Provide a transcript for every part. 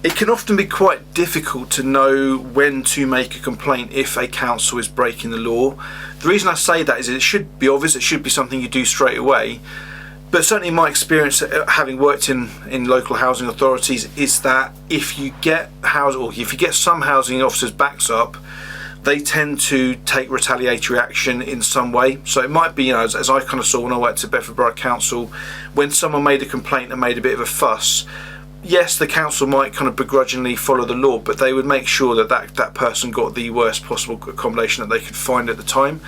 It can often be quite difficult to know when to make a complaint if a council is breaking the law. The reason I say that is it should be obvious, it should be something you do straight away. But certainly in my experience, having worked in local housing authorities, is that if you get some housing officers' backs up, they tend to take retaliatory action in some way. So it might be, as I kind of saw when I worked at Bedford Borough Council, when someone made a complaint and made a bit of a fuss, yes, the council might kind of begrudgingly follow the law, but they would make sure that person got the worst possible accommodation that they could find at the time.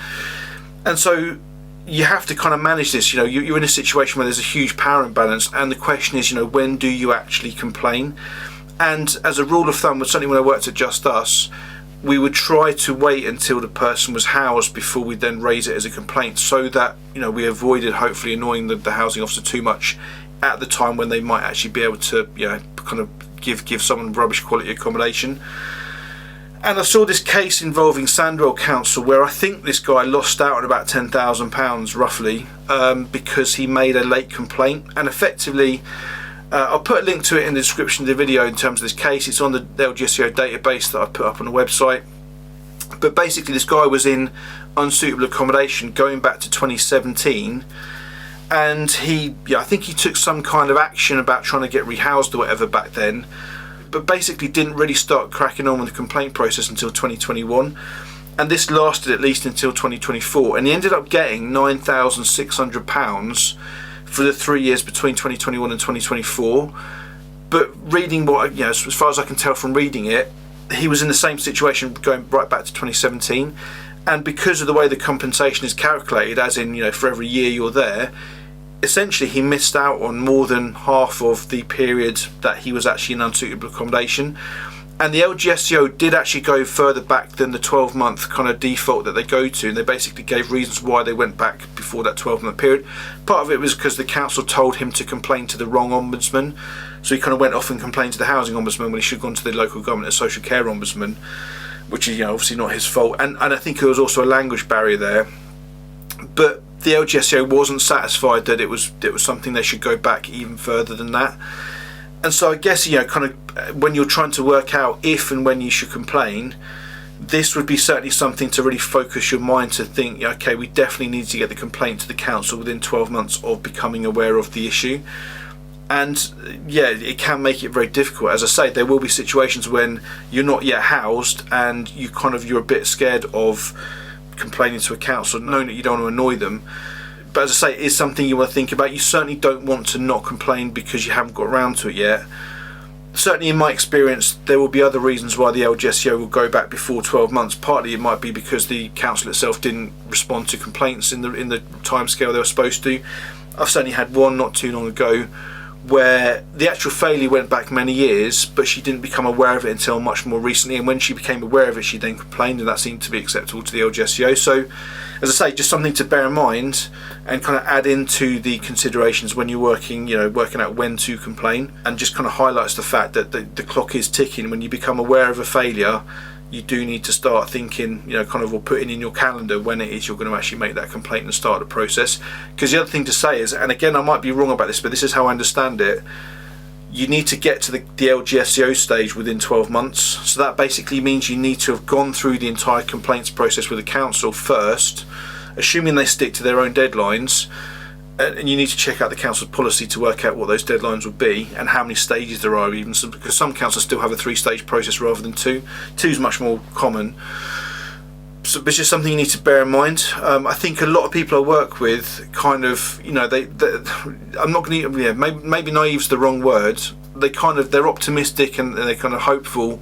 And so you have to kind of manage this. You're in a situation where there's a huge power imbalance, and the question is, when do you actually complain? And as a rule of thumb, certainly when I worked at Just Us, we would try to wait until the person was housed before we then raise it as a complaint, so that we avoided hopefully annoying the housing officer too much at the time when they might actually be able to kind of give someone rubbish quality accommodation. And I saw this case involving Sandwell Council where I think this guy lost out on about £10,000 roughly because he made a late complaint. And effectively, I'll put a link to it in the description of the video in terms of this case. It's on the LGSCO database that I put up on the website. But basically this guy was in unsuitable accommodation going back to 2017, and I think he took some kind of action about trying to get rehoused or whatever back then, but basically didn't really start cracking on with the complaint process until 2021, and this lasted at least until 2024, and he ended up getting £9,600 for the 3 years between 2021 and 2024. But reading as far as I can tell from reading it, he was in the same situation going right back to 2017, and because of the way the compensation is calculated, as in for every year you're there, essentially he missed out on more than half of the period that he was actually in unsuitable accommodation. And the LGSCO did actually go further back than the 12-month kind of default that they go to, and they basically gave reasons why they went back before that 12-month period. Part of it was because the council told him to complain to the wrong ombudsman, so he kind of went off and complained to the housing ombudsman when he should have gone to the local government and social care ombudsman, which is obviously not his fault. And I think there was also a language barrier there. But the LGSCO wasn't satisfied that it was something they should go back even further than that. And so I guess kind of when you're trying to work out if and when you should complain, this would be certainly something to really focus your mind to think, okay, we definitely need to get the complaint to the council within 12 months of becoming aware of the issue. And it can make it very difficult. As I say, there will be situations when you're not yet housed and you're a bit scared of complaining to a council, knowing that you don't want to annoy them. But as I say, it is something you want to think about. You certainly don't want to not complain because you haven't got around to it yet. Certainly in my experience, there will be other reasons why the LGSCO will go back before 12 months. Partly it might be because the council itself didn't respond to complaints in the timescale they were supposed to. I've certainly had one not too long ago where the actual failure went back many years, but she didn't become aware of it until much more recently, and when she became aware of it she then complained, and that seemed to be acceptable to the LGSCO. So as I say, just something to bear in mind and kind of add into the considerations when you're working out when to complain, and just kind of highlights the fact that the clock is ticking. When you become aware of a failure, you do need to start thinking, or putting in your calendar when it is you're going to actually make that complaint and start the process. Because the other thing to say is, and again I might be wrong about this, but this is how I understand it, you need to get to the LGSCO stage within 12 months. So that basically means you need to have gone through the entire complaints process with the council first, assuming they stick to their own deadlines. And you need to check out the council's policy to work out what those deadlines would be and how many stages there are, even because some councils still have a 3-stage process rather than 2. 2 is much more common. So it's just something you need to bear in mind. I think a lot of people I work with I'm not going to, maybe naive is the wrong word. They're optimistic and they're kind of hopeful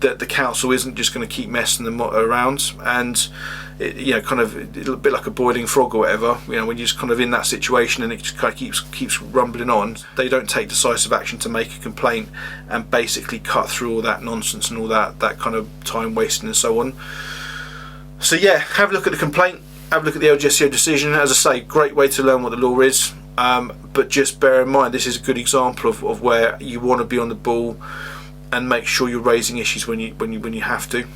that the council isn't just going to keep messing them around, and kind of a bit like a boiling frog or whatever. When you're just kind of in that situation and it just kind of keeps rumbling on, they don't take decisive action to make a complaint and basically cut through all that nonsense and all that kind of time wasting and so on. So have a look at the complaint, have a look at the LGSCO decision. As I say, great way to learn what the law is, but just bear in mind this is a good example of where you want to be on the ball and make sure you're raising issues when you have to.